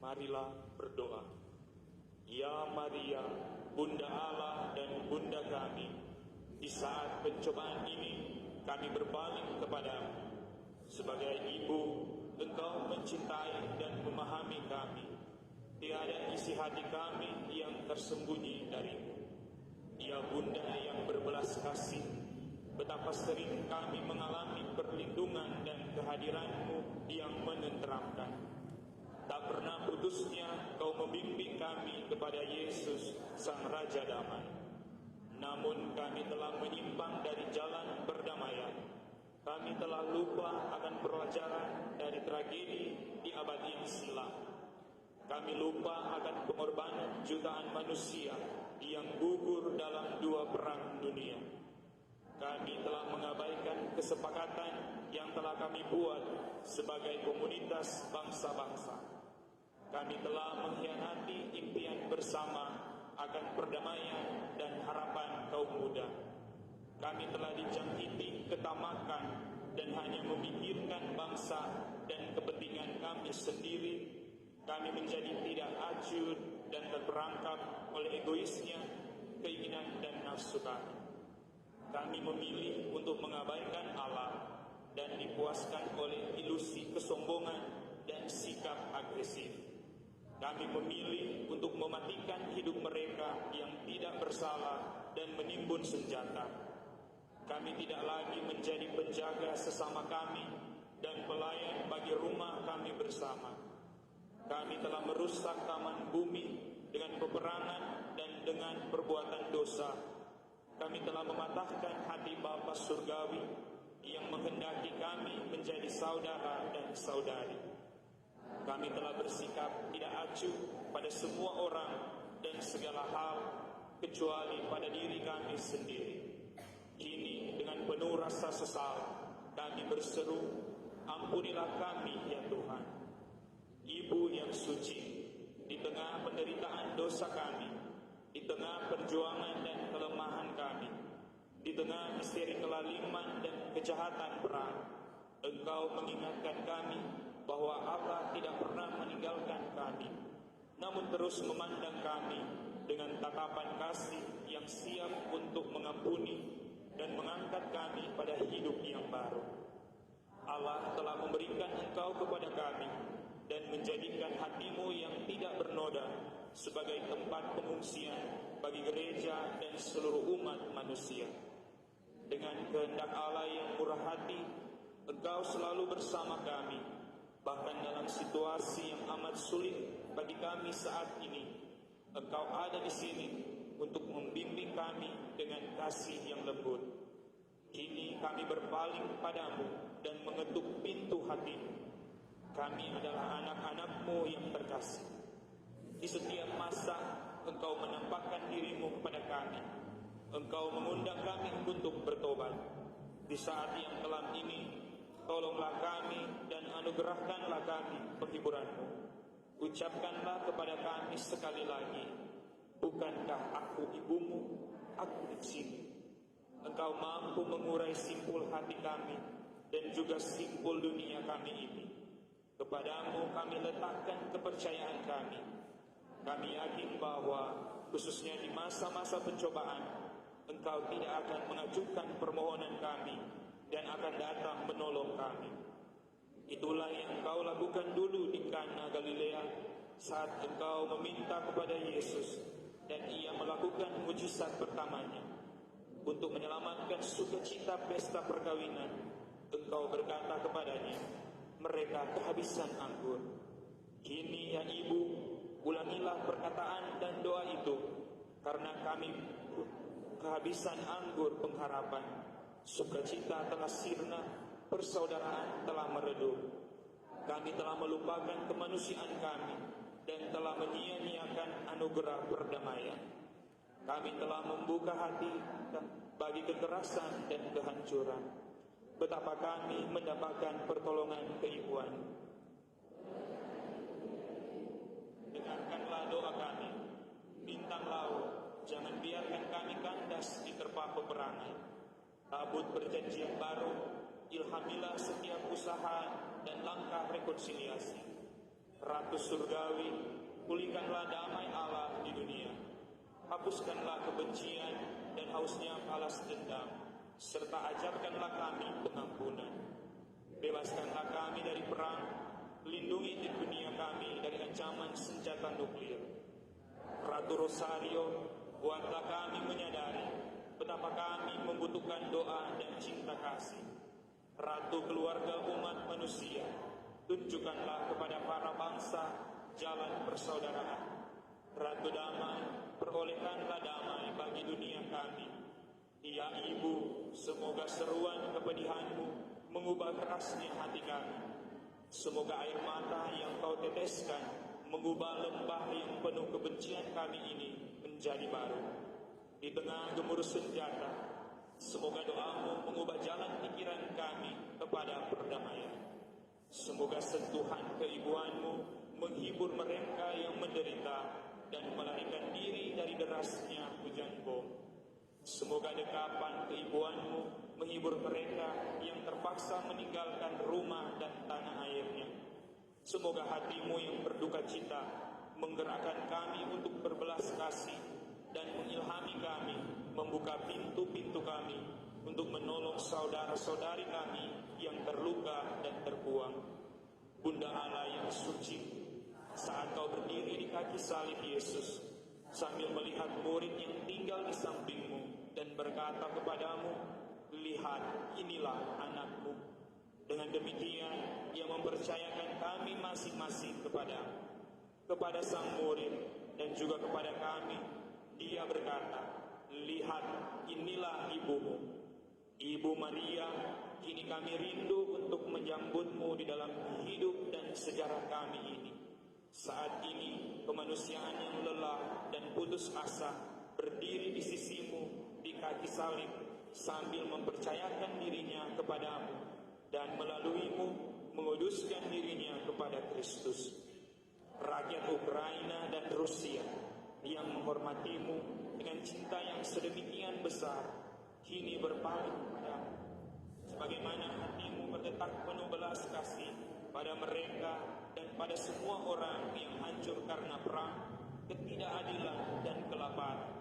Marilah berdoa. Ya Maria, Bunda Allah dan Bunda kami, di saat pencobaan ini kami berpaling kepadamu. Sebagai ibu, Engkau mencintai dan memahami kami. Tiada isi hati kami yang tersembunyi darimu. Ya Bunda yang berbelas kasih, betapa sering kami mengalami perlindungan dan kehadiran-Mu yang menenteramkan. Tak pernah putusnya Kau membimbing kami kepada Yesus, Sang Raja Damai. Namun kami telah menyimpang dari jalan perdamaian. Kami telah lupa akan pelajaran dari tragedi di abad yang silam. Kami lupa akan pengorbanan jutaan manusia yang gugur dalam 2 perang dunia. Kami telah mengabaikan kesepakatan yang telah kami buat sebagai komunitas bangsa-bangsa. Kami telah mengkhianati impian bersama akan perdamaian dan harapan kaum muda. Kami telah dijangkiti ketamakan dan hanya memikirkan bangsa dan kepentingan kami sendiri. Kami menjadi tidak acuh dan terperangkap oleh egoisnya, keinginan dan nafsu kami. Kami memilih untuk mengabaikan Allah dan dipuaskan oleh ilusi kesombongan dan sikap agresif. Kami memilih untuk mematikan hidup mereka yang tidak bersalah dan menimbun senjata. Kami tidak lagi menjadi penjaga sesama kami dan pelayan bagi rumah kami bersama. Kami telah merusak taman bumi dengan peperangan dan dengan perbuatan dosa. Kami telah mematahkan hati Bapa Surgawi yang menghendaki kami menjadi saudara dan saudari. Kami telah bersikap tidak acuh pada semua orang dan segala hal kecuali pada diri kami sendiri. Kini dengan penuh rasa sesal kami berseru, ampunilah kami ya Tuhan. Ibu yang suci, di tengah penderitaan dosa kami, di tengah perjuangan dan kelemahan kami, di tengah misteri kelaliman dan kejahatan perang, Engkau mengingatkan kami bahwa Allah tidak pernah meninggalkan kami, namun terus memandang kami dengan tatapan kasih yang siap untuk mengampuni dan mengangkat kami pada hidup yang baru. Allah telah memberikan Engkau kepada kami dan menjadikan hatimu yang tidak bernoda sebagai tempat pengungsian bagi gereja dan seluruh umat manusia. Dengan kehendak Allah yang murah hati, Engkau selalu bersama kami, bahkan dalam situasi yang amat sulit bagi kami saat ini. Engkau ada di sini untuk membimbing kami dengan kasih yang lembut. Kini kami berpaling padamu dan mengetuk pintu hatimu. Kami adalah anak-anak-Mu yang terkasih. Di setiap masa Engkau menampakkan dirimu kepada kami. Engkau mengundang kami untuk bertobat. Di saat yang kelam ini, tolonglah kami dan anugerahkanlah kami penghiburan-Mu. Ucapkanlah kepada kami sekali lagi, bukankah aku ibumu? Aku di sini. Engkau mampu mengurai simpul hati kami dan juga simpul dunia kami ini. Kepadamu kami letakkan kepercayaan kami. Kami yakin bahwa khususnya di masa-masa pencobaan, Engkau tidak akan mengajukan permohonan kami dan akan datang menolong kami. Itulah yang Engkau lakukan dulu di Kana Galilea saat Engkau meminta kepada Yesus dan Ia melakukan mujizat pertamanya. Untuk menyelamatkan sukacita pesta perkawinan, Engkau berkata kepadanya, mereka kehabisan anggur. Kini ya Ibu, ulangilah perkataan dan doa itu, karena kami kehabisan anggur pengharapan. Sukacita telah sirna, persaudaraan telah meredup. Kami telah melupakan kemanusiaan kami dan telah menyia-nyiakan anugerah perdamaian. Kami telah membuka hati bagi kekerasan dan kehancuran. Betapa kami mendapatkan pertolongan keibuan. Dengarkanlah doa kami. Bintang laut, jangan biarkan kami kandas di terpa peperangan. Tabut perjanjian baru, ilhamilah setiap usaha dan langkah rekonsiliasi. Ratu Surgawi, pulihkanlah damai Allah di dunia. Hapuskanlah kebencian dan hausnya balas dendam, serta ajarkanlah kami pengampunan. Bebaskanlah kami dari perang, lindungi di dunia kami dari ancaman senjata nuklir. Ratu Rosario, buatlah kami menyadari betapa kami membutuhkan doa dan cinta kasih. Ratu keluarga umat manusia, tunjukkanlah kepada para bangsa jalan persaudaraan. Ratu damai, perolehkanlah damai bagi dunia kami. Ya Ibu, semoga seruan kepedihanmu mengubah kerasnya hati kami. Semoga air mata yang kau teteskan mengubah lembah yang penuh kebencian kami ini menjadi baru. Di tengah gemuruh senjata, semoga doamu mengubah jalan pikiran kami kepada perdamaian. Semoga sentuhan keibuanmu menghibur mereka yang menderita dan melarikan diri dari derasnya hujan bom. Semoga dekapan keibuanmu menghibur mereka yang terpaksa meninggalkan rumah dan tanah airnya. Semoga hatimu yang berduka cita menggerakkan kami untuk berbelas kasih dan mengilhami kami membuka pintu-pintu kami untuk menolong saudara-saudari kami yang terluka dan terbuang. Bunda Allah yang suci, saat kau berdiri di kaki salib Yesus, sambil melihat murid yang tinggal di sampingmu dan berkata kepadamu, "Lihat, inilah anakmu." Dengan demikian, ia mempercayakan kami masing-masing kepada sang murid dan juga kepada kami. Dia berkata, "Lihat, inilah ibumu." Ibu Maria, kini kami rindu untuk menyambutmu di dalam hidup dan sejarah kami ini. Saat ini, kemanusiaan yang lelah dan putus asa berdiri di sisimu di kaki salib sambil mempercayakan dirinya kepadamu dan melaluimu menguduskan dirinya kepada Kristus. Rakyat Ukraina dan Rusia yang menghormatimu dengan cinta yang sedemikian besar kini berpaling padamu. Sebagaimana hatimu berdetak penuh belas kasih pada mereka dan pada semua orang yang hancur karena perang, ketidakadilan dan kelaparan.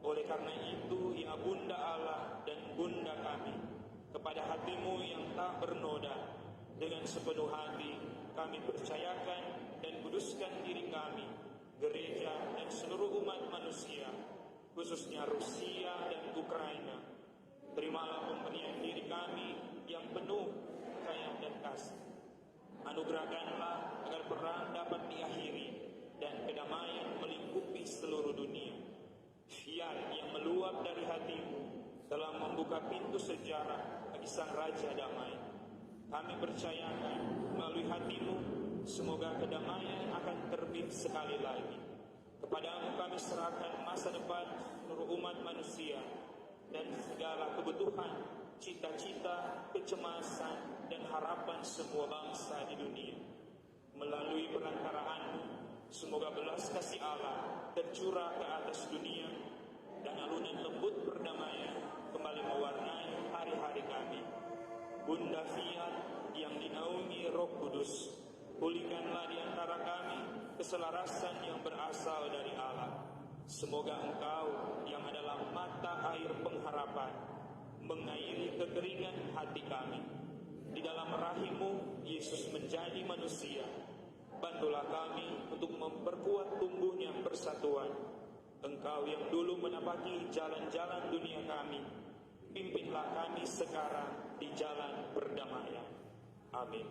Oleh karena itu, ya Bunda Allah dan Bunda kami, kepada hatimu yang tak bernoda, dengan sepenuh hati kami percayakan dan kuduskan diri kami, gereja dan seluruh umat manusia, khususnya Rusia dan Ukraina. Terimalah pemberian diri kami yang penuh percaya dan kasih. Anugerahkanlah agar perang dapat diakhiri dan kedamaian melingkupi seluruh dunia. Fiat yang meluap dari hatimu telah membuka pintu sejarah bagi Sang Raja Damai. Kami percayakan melalui hatimu, semoga kedamaian akan terbit sekali lagi. Kepadamu kami serahkan masa depan seluruh umat manusia dan segala kebutuhan, cita-cita, kecemasan, dan harapan semua bangsa di dunia. Melalui perantaraanmu, semoga belas kasih Allah tercurah ke atas dunia dan alunan lembut perdamaian kembali mewarnai hari-hari kami. Bunda Fiat yang dinaungi Roh Kudus, pulihkanlah di antara kami keselarasan yang berasal dari Allah. Semoga Engkau yang adalah mata air pengharapan mengairi kekeringan hati kami. Di dalam rahim-Mu Yesus menjadi manusia. Bantulah kami untuk memperkuat tumbuhnya persatuan. Engkau yang dulu menapaki jalan-jalan dunia kami, pimpinlah kami sekarang di jalan perdamaian. Amin.